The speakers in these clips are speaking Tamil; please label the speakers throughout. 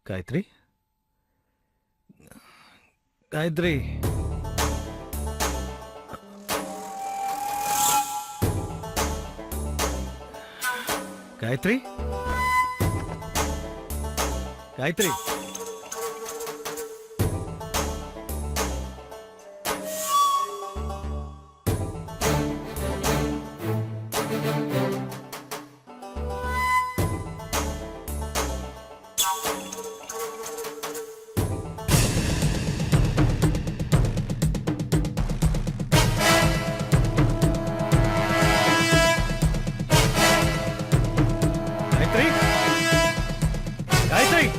Speaker 1: காயத்ரி, காயத்ரி, காயத்ரி, காயத்ரி. காயத்ரி, காயத்ரி,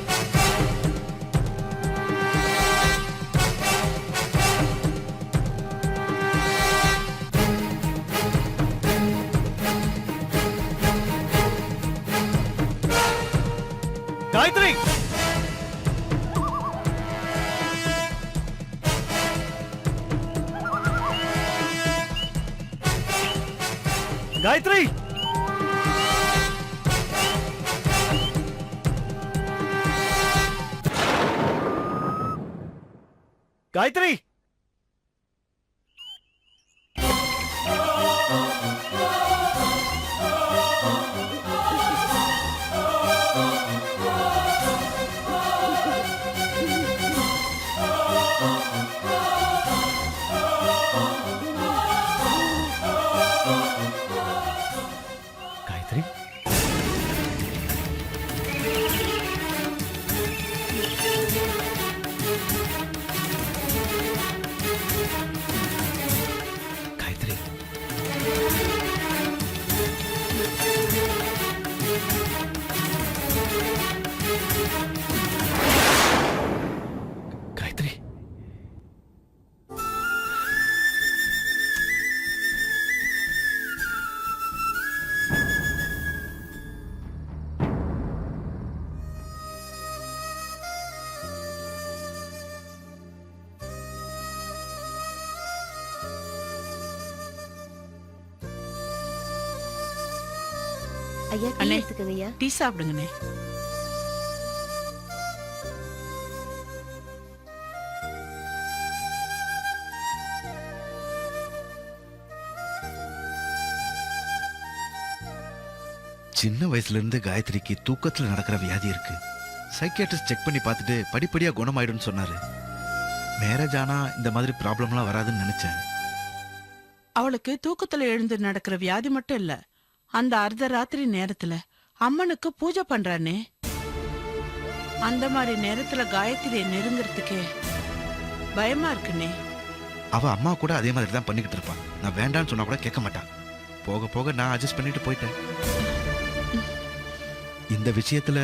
Speaker 1: காயத்ரி, காயத்ரி. காயத்ரி, காயத்ரி, காயத்ரி.
Speaker 2: ஐயா, டீ
Speaker 3: அண்ணே.
Speaker 2: எடுத்துக்கங்க ஐயா.
Speaker 3: டீ சாப்பிடுங்கண்ணே.
Speaker 4: சின்ன வயசுல இருந்து காயத்ரிக்கு தூக்கத்துல நடக்கிற வியாதி இருக்கு. சைக்கியாட்ரிஸ்ட் செக் பண்ணி பார்த்துட்டு படிப்படியா குணமாயிடும்னு சொன்னாரு. மேரேஜ் ஆனா இந்த மாதிரி ப்ராப்ளம்லாம் வராதுன்னு நினைச்சேன்.
Speaker 3: அவளுக்கு தூக்கத்துல எழுந்து நடக்கிற வியாதி மட்டும் இல்ல, அந்த அர்த்த ராத்திரி நேரத்துல அம்மனுக்கு பூஜை பண்றானே, அந்த மாதிரி நேரத்துல காயத்ரியை நெருங்கிறதுக்கே பயமா இருக்குண்ணே.
Speaker 4: அவ அம்மா கூட அதே மாதிரி தான் பண்ணிக்கிட்டு இருப்பான். நான் வேண்டான்னு சொன்னா கூட கேட்க மாட்டான். போக போக நான் அட்ஜஸ்ட் பண்ணிட்டு போயிட்டேன். இந்த விஷயத்துல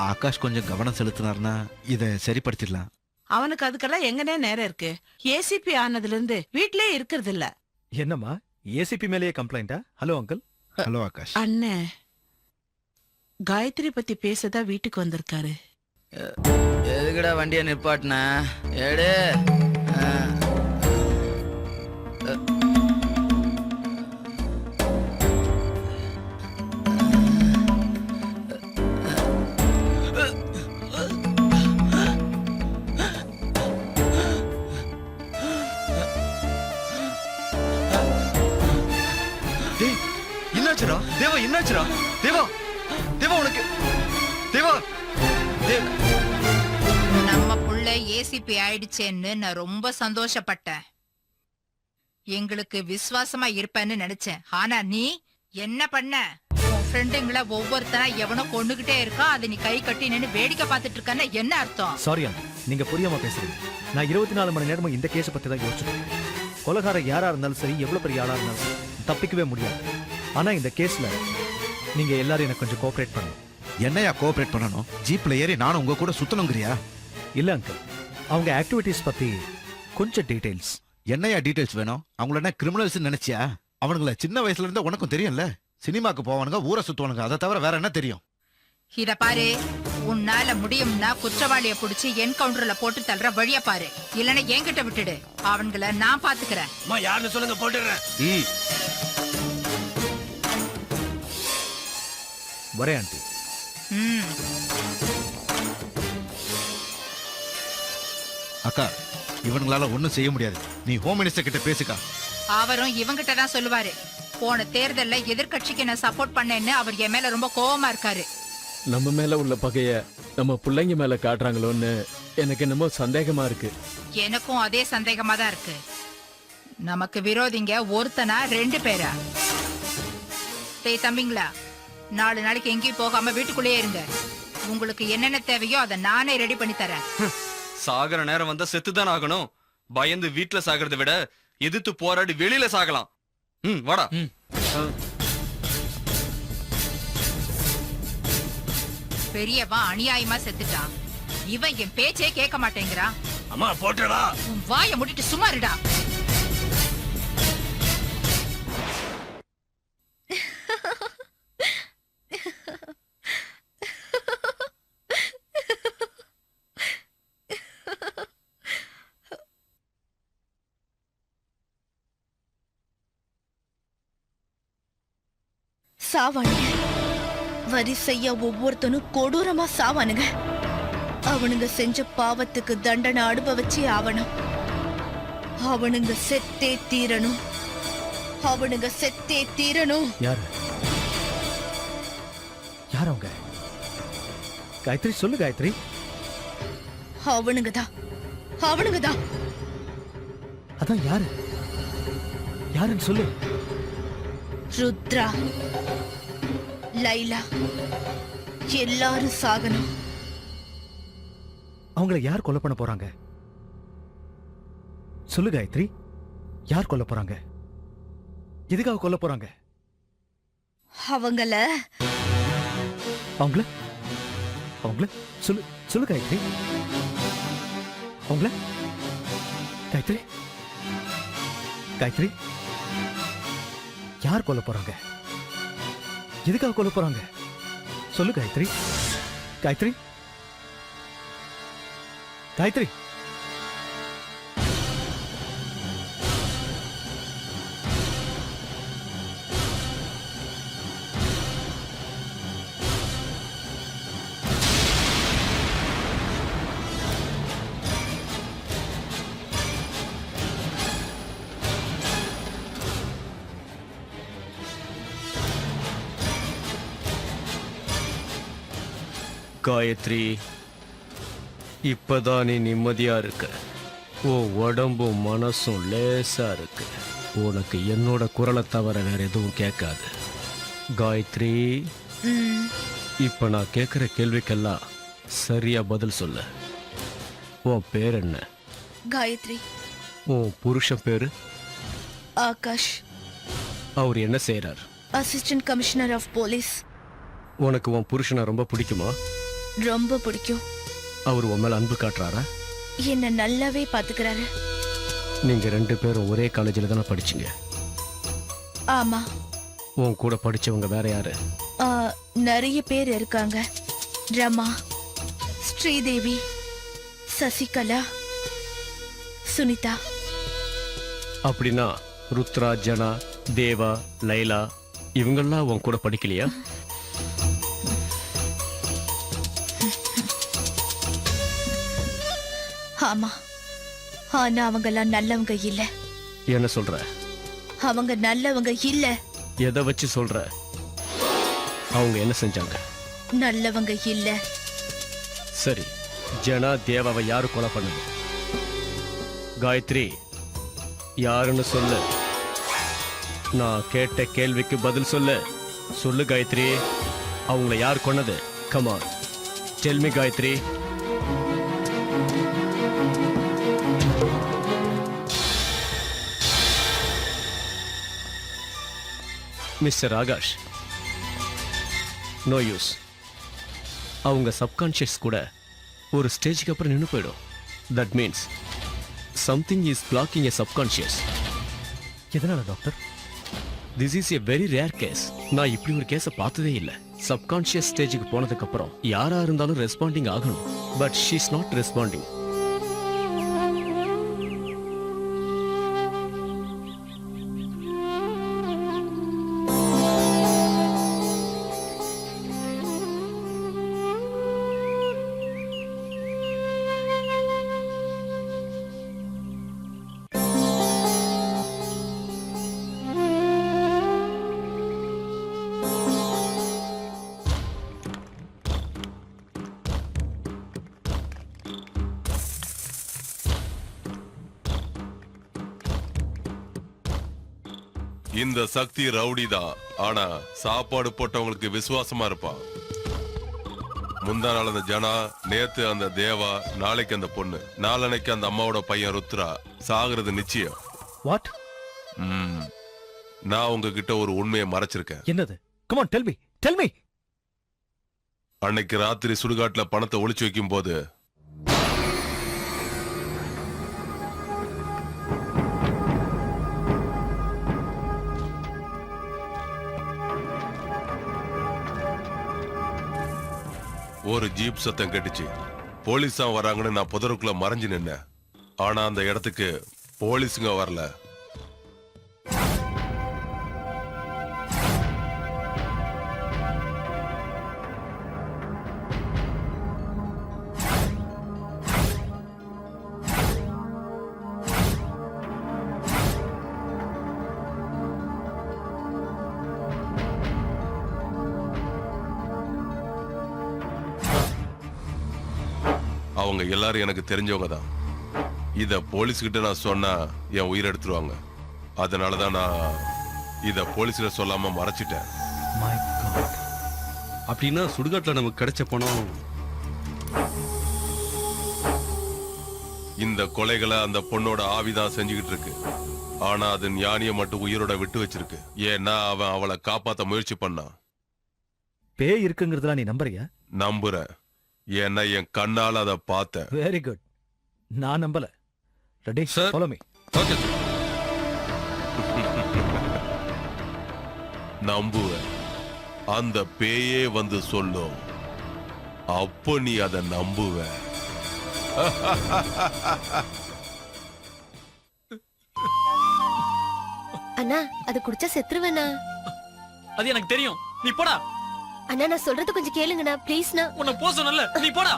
Speaker 4: ஆகாஷ் கொஞ்சம் கவனம் செலுத்தினார்னா இதை சரிப்படுத்திடலாம்.
Speaker 3: அவனுக்கு அதுக்கெல்லாம் எங்கனே நேரம் இருக்கு. ஏசிபி ஆனதுல இருந்து வீட்லயே இருக்கிறது இல்ல.
Speaker 1: என்னம்மா, ஏசிபி மேலேயே கம்ப்ளைண்டா? Hello uncle.
Speaker 4: ஹலோ ஆகாஷ்.
Speaker 3: அண்ணே, காயத்ரி பத்தி பேசதா வீட்டுக்கு வந்திருக்காரு.
Speaker 5: எதுக்குடா வண்டியை நிப்பாட்டின? ஏடு.
Speaker 4: என்னாச்சுடா தேவா? என்னாச்சுடா தேவா? தேவா உனக்கு தேவா?
Speaker 6: நம்ம புள்ள ஏசிபி ஆயிடுச்சேன்னு நான் ரொம்ப சந்தோஷப்பட்டேன். எங்களுக்கு விசுவாசமா இருப்பேன்னு நினைச்சேன். ஆனா நீ என்ன பண்ண? உன் ஃப்ரெண்டுங்களை ஒவ்வொருத்தனா எவனோ கொண்டுகிட்டே இருக்கா, அதை நீ கை கட்டி நின்னு வேடிக்கை பார்த்துட்டு இருக்கன்னு என்ன அர்த்தம்?
Speaker 1: சாரி அங்கிள், நீங்க புரியாம பேசுறீங்க. நான் 24 மணி நேரமும் இந்த கேஸை பத்தி தான் யோசிச்சுட்டு. கொலைகாரன் யாரா இருந்தாலும் சரி, எவ்வளவு பெரிய ஆளா இருந்தாலும் சரி, தப்பிக்கவே முடியாது. ஆனா இந்த கேஸ்ல நீங்க எல்லாரும் எனக்கு கொஞ்சம் கோஆபரேட் பண்ணணும்.
Speaker 4: என்னையா கோஆபரேட் பண்ணணும்? ஜீப்ல ஏறி நானும் உங்க கூட சுத்தணுங்கிறியா?
Speaker 1: இல்ல அங்கிள், அவங்க ஆக்டிவிட்டீஸ் பத்தி கொஞ்சம் டீடைல்ஸ்.
Speaker 4: என்னையா டீடைல்ஸ் வேணும்? அவங்கள என்ன கிரிமினல்ஸ் நினைச்சியா? அவனுங்கள சின்ன வயசுல இருந்தே உனக்கும் தெரியும்ல. சினிமாக்கு போவானுங்க, ஊரை சுத்துவானுங்க, அதை தவிர வேற என்ன தெரியும்?
Speaker 6: இத பாரு, உன்னால முடியும்னா குற்றவாளிய புடிச்சு என்கவுண்டர்ல போட்டு தள்ளுற வழிய பாரு. இல்லன்னா என்கிட்ட விட்டுடு, அவன்களை நான் பாத்துக்கிறேன்.
Speaker 5: யாருன்னு சொல்லுங்க, போட்டுடுறேன்.
Speaker 1: வரேன் ஆண்டி.
Speaker 4: அக்கா இவனுங்களால ஒன்றும் செய்ய முடியாது. நீ ஹோம் மினிஸ்டர் கிட்ட பேசுக்கா.
Speaker 6: அவரும் இவங்கிட்ட தான் சொல்லுவாரு. போன தேர்தல்ல எதிர்க்கட்சிக்கு நான் சப்போர்ட் பண்ணேன்னு அவர் என் மேல ரொம்ப கோவமா இருக்காரு.
Speaker 7: நம்ம மேல உள்ள பகைய நம்ம பிள்ளைங்க மேல காட்டுறாங்களோன்னு எனக்கு என்னமோ சந்தேகமா இருக்கு.
Speaker 6: எனக்கும் அதே சந்தேகமா தான் இருக்கு. நமக்கு விரோதிங்க ஒருத்தனா 2 பேரா? டேய் தம்பிங்களா, 4 நாளைக்கு எங்கேயும் போகாம வீட்டுக்குள்ளேயே இருங்க. உங்களுக்கு என்னென்ன தேவையோ அதை நானே ரெடி பண்ணி தரேன்.
Speaker 8: சாகர நேரம் வந்தா செத்துதான் ஆகணும். பயந்து வீட்டுல சாகிறத விட எதிர்த்து போராடி வெளியில சாகலாம். வாடா.
Speaker 6: பெரியவன் அநியாயமா செத்துட்டான். இவன் என் பேச்சே கேட்க மாட்டேங்கிறான்.
Speaker 5: அம்மா போட்டுடா.
Speaker 6: உன் வாயை முடிட்டு சும்மா இருடா.
Speaker 2: சாவானுங்க. வரிசையா ஒவ்வொருத்தனும் கொடூரமா சாவானுங்க. அவனுங்க செஞ்ச பாவத்துக்கு தண்டனை அனுபவிச்சே ஆவணும். அவனுங்க செத்தே தீரணும். அவனுங்க செத்தே தீரணும்.
Speaker 1: யாரு யார் அவங்க? காயத்ரி சொல்லு காயத்ரி.
Speaker 2: அவனுங்கதான் அவனுங்கதான்.
Speaker 1: அதான் யாரு யாருன்னு சொல்லு.
Speaker 2: ருத்ரா, லைலா, எல்லாரும் சாகணும்.
Speaker 1: அவங்கள யார் கொலை பண்ண போறாங்க? சொல்லு காயத்ரி. யார் கொல்ல போறாங்க? எதுக்காக கொல்ல போறாங்க?
Speaker 2: அவங்கள
Speaker 1: அவங்கள அவங்கள சொல்லு சொல்லு காயத்ரி. அவங்கள காயத்ரி காயத்ரி யார் கொல்ல போறாங்க? எதுக்காக கொல்ல போறாங்க? சொல்லு காயத்ரி. காயத்ரி காயத்ரி.
Speaker 7: காயத்ரி, இப்பதான் நீ நிம்மதியா இருக்க. உன் உடம்பும் மனசும் லேசா இருக்கு. உனக்கு என்னோட குரலை தவிர வேற எதுவும் கேட்காது. காயத்ரி, இப்ப நான் கேட்கிற கேள்விக்கெல்லாம் சரியா பதில் சொல்லு. உன் பேர் என்ன?
Speaker 2: காயத்ரி.
Speaker 7: உன் புருஷன் பேரு?
Speaker 2: ஆகாஷ்.
Speaker 7: அவர் என்ன செய்யறார்?
Speaker 2: Assistant commissioner of police.
Speaker 7: உனக்கு உன் புருஷனை ரொம்ப பிடிக்குமா?
Speaker 2: ரொம்ப பிடிக்கும்.
Speaker 7: அவர் உன் மேல அன்பு காட்டுறாரா?
Speaker 2: என்ன நல்லாவே பாத்துக்கிறாரு.
Speaker 7: நீங்க 2 பேரும் ஒரே காலேஜில் தானே படிச்சீங்க?
Speaker 2: ஆமா.
Speaker 7: உன் கூட படிச்சவங்க வேற யாரு?
Speaker 2: நிறைய பேர் இருக்காங்க. ரமா, ஸ்ரீதேவி, சசிகலா, சுனிதா.
Speaker 7: அப்படின்னா ருத்ரா, ஜனா, தேவா, லைலா இவங்கெல்லாம் உன் கூட படிக்கலையா?
Speaker 2: ஆமா, ஆனா அவங்கெல்லாம் நல்லவங்க இல்ல.
Speaker 7: என்ன சொல்ற?
Speaker 2: அவங்க நல்லவங்க இல்ல.
Speaker 7: எதை வச்சு சொல்ற? அவங்க என்ன செஞ்சாங்க?
Speaker 2: நல்லவங்க இல்ல.
Speaker 7: சரி, ஜனா, தேவாவை யாரு கொலை பண்ணது? காயத்ரி, யாருன்னு சொல்லு. நான் கேட்ட கேள்விக்கு பதில் சொல்லு. சொல்லு காயத்ரி, அவங்கள யார் கொன்னது? Come on, tell me Gayathri. Mister Akash, no use. அவங்க சப்கான்ஷியஸ் கூட ஒரு ஸ்டேஜுக்கு அப்புறம் நின்று போயிடும். That means something is blocking a subconscious.
Speaker 1: எதனால doctor?
Speaker 7: This is a very rare case. நான் இப்படி ஒரு கேஸை பார்த்ததே இல்லை. சப்கான்ஷியஸ் ஸ்டேஜுக்கு போனதுக்கு அப்புறம் யாரா இருந்தாலும் ரெஸ்பாண்டிங் ஆகணும். But she is not responding.
Speaker 9: இந்த சக்தி ரவுடி தான், ஆனா சாப்பாடு போட்டவங்களுக்கு விசுவாசமா இருப்பான். முந்தா நாள் அந்த ஜனா, நேத்து அந்த தேவா, நாளைக்கு அந்த பொண்ணு, நாளனைக்கு அந்த அம்மாவோட பையன் ருத்ரா சாகுறது நிச்சயம்.
Speaker 1: வாட்?
Speaker 9: நான் உங்ககிட்ட ஒரு உண்மையை மறைச்சிருக்கேன்.
Speaker 1: என்னது? Come on, tell me.
Speaker 9: அன்னைக்கு ராத்திரி சுடுகாட்டுல பணத்தை ஒளிச்சு வைக்கும் போது ஒரு ஜீப் சத்தம் கேட்டுச்சு. போலீஸா வராங்கன்னு நான் புதருக்குள்ள மறைஞ்சு நின்னேன். ஆனா அந்த இடத்துக்கு போலீஸுங்க வரல. அவங்க எல்லாரும் எனக்கு தெரிஞ்சவங்க தான். இத போலீஸ் கிட்ட நான் சொன்னா என் உயிரை எடுத்துருவாங்க. அதனாலதான் நான் இத போலீஸ்ல சொல்லாம மறைச்சிட்டேன்.
Speaker 1: My God.
Speaker 8: அப்படின்னா சுடுகாட்டுல நமக்கு கிடைச்ச பணம்
Speaker 9: இந்த கொலைகளை அந்த பொண்ணோட ஆவிதான் செஞ்சுக்கிட்டு இருக்கு. ஆனா அது ஞானிய மட்டும் உயிரோட விட்டு வச்சிருக்கு. ஏன்னா அவன் அவளை காப்பாத்த முயற்சி பண்ணான்.
Speaker 1: பேய் இருக்குங்கிறதுலாம் நீ நம்புறியா?
Speaker 9: நம்புறேன். ஏன்னா என் கண்ணால அதை பார்த்தேன்.
Speaker 1: Very good. நான் நம்பல. Ready?
Speaker 8: Sir.
Speaker 1: Follow me.
Speaker 8: Okay sir.
Speaker 9: நம்புவேன். அந்த பேயே வந்து சொல்லும். அப்போ நீ அதை நம்புவ.
Speaker 10: அண்ணா அது குடிச்சா செத்துருவேண்ணா.
Speaker 11: அது எனக்கு தெரியும், நீ போடா.
Speaker 10: அண்ணா நான் சொல்றது கொஞ்சம் கேளுங்கண்ணா ப்ளீஸ்ண்ணா.
Speaker 11: உன்னை போ சொன்னல, நீ போடா.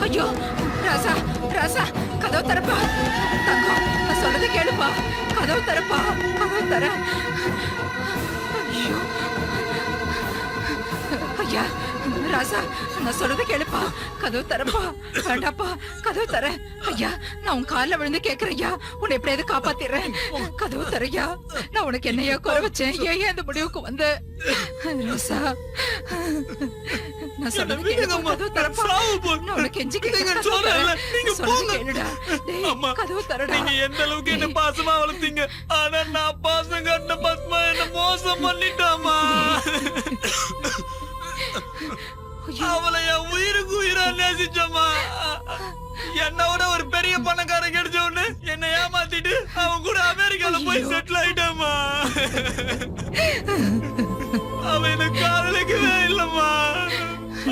Speaker 6: ஐயோ ராசா, ராசா கதவு தரப்பா. தங்கம், நான் சொல்றதை கேளுப்பா. கதவு தரப்பா, கதவு தர. ஐயோ ஐயா, ராசா நான் சொல்றதை கேளுப்பா. கதவு தரப்பா. வேண்டாப்பா, கதவு தர. ஐயா நான் உன் காலில் விழுந்து கேட்கிறேன் ஐயா, உன்னை எப்படியாவது காப்பாத்திடுறேன். கதவு தரையா. நான் உனக்கு என்னையா குறை வச்சேன்? ஏன் அந்த முடிவுக்கு வந்த? ராசா நான் சொல்றது கேளுப்பா. கதவு தரப்பா. நான் உனக்கு கெஞ்சி கேட்கிறேன். சொல்றது கேளுடா. டேய், கதவு தரடா.
Speaker 11: நீங்க எந்த அளவுக்கு என்ன பாசமா வளர்த்தீங்க, ஆனா நான் பாசம் கட்ட பத்மா என்ன மோசம் பண்ணிட்டாமா. அவளை என் உயிருக்கு உயிரா நேசிச்சோமா. என்னோட ஒரு பெரிய பணக்காரன் கிடைச்ச உடனே என்னை ஏமாத்திட்டு அவன் கூட அமெரிக்கால போய் செட்டில் ஆயிட்டாமா. அவன் என்ன காதலிக்கவே இல்லம்மா.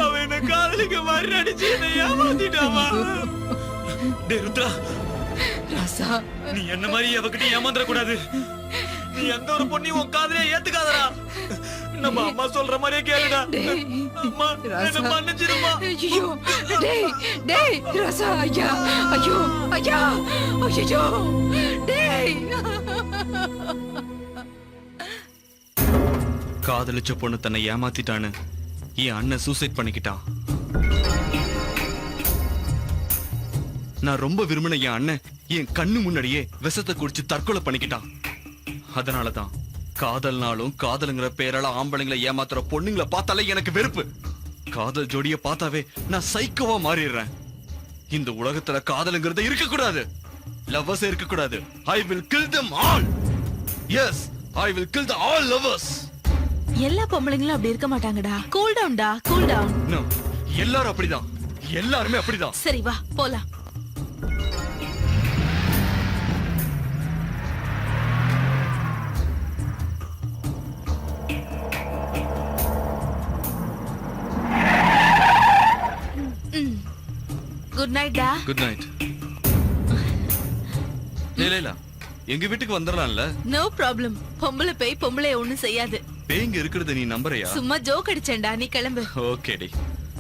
Speaker 11: அவன் என்ன காதலிக்க மாதிரி நடிச்சு என்னை ஏமாத்திட்டாமா. டேய் ருத்ரா,
Speaker 6: ராசா
Speaker 11: நீ என்ன மாதிரி அவகிட்ட ஏமாந்துட கூடாது. நீ எந்த ஒரு பொண்ணையும் உன் காதலே ஏத்துக்காதடா. நம்ம அம்மா சொல்ற மாதிரியே கேளுடா. அம்மா என்ன மன்னிச்சிடுமா.
Speaker 6: ஐயோ டேய் டேய் ராசா. ஐயா ஐயோ ஐயா ஐயோ டேய்.
Speaker 11: காதலிச்ச பொண்ணு தன்னை ஏமாத்திட்டான்னு என் அண்ணன் சூசைட் பண்ணிக்கிட்டான். நான் ரொம்ப விரும்பின என் அண்ணன் என் கண்ணு முன்னாடியே விஷத்தை குடிச்சு தற்கொலை பண்ணிக்கிட்டான். அதனாலதான் காதல்னாலும் காதலுங்கிற பேரால ஆம்பளைங்களை ஏமாத்துற பொண்ணுங்களை பார்த்தாலே எனக்கு வெறுப்பு. காதல் ஜோடிய பார்த்தாவே நான் சைக்கோவா மாறிடுறேன். இந்த உலகத்துல காதலுங்கிறது இருக்க கூடாது, லவ்வர்ஸ் இருக்க கூடாது. I will kill them all. Yes, I will kill the all lovers.
Speaker 3: எல்லா பொம்பளைங்களும் அப்படி இருக்க மாட்டாங்கடா. கூல் டவுன்டா, கூல் டவுன்.
Speaker 11: No, எல்லாரும் அப்படிதான். எல்லாருமே அப்படிதான்.
Speaker 3: சரி வா போலாம். குட் நைட் டா.
Speaker 8: Good night. லேலா, எங்க வீட்டுக்கு வந்துடலாம்ல?
Speaker 3: No problem. பொம்பளை பேய் பொம்பளை ஒண்ணும் செய்யாது.
Speaker 8: பேய்ங்க இருக்கிறது நீ நம்புறியா?
Speaker 3: சும்மா ஜோக் அடிச்சேன்டா, நீ கிளம்பு.
Speaker 8: ஓகேடி.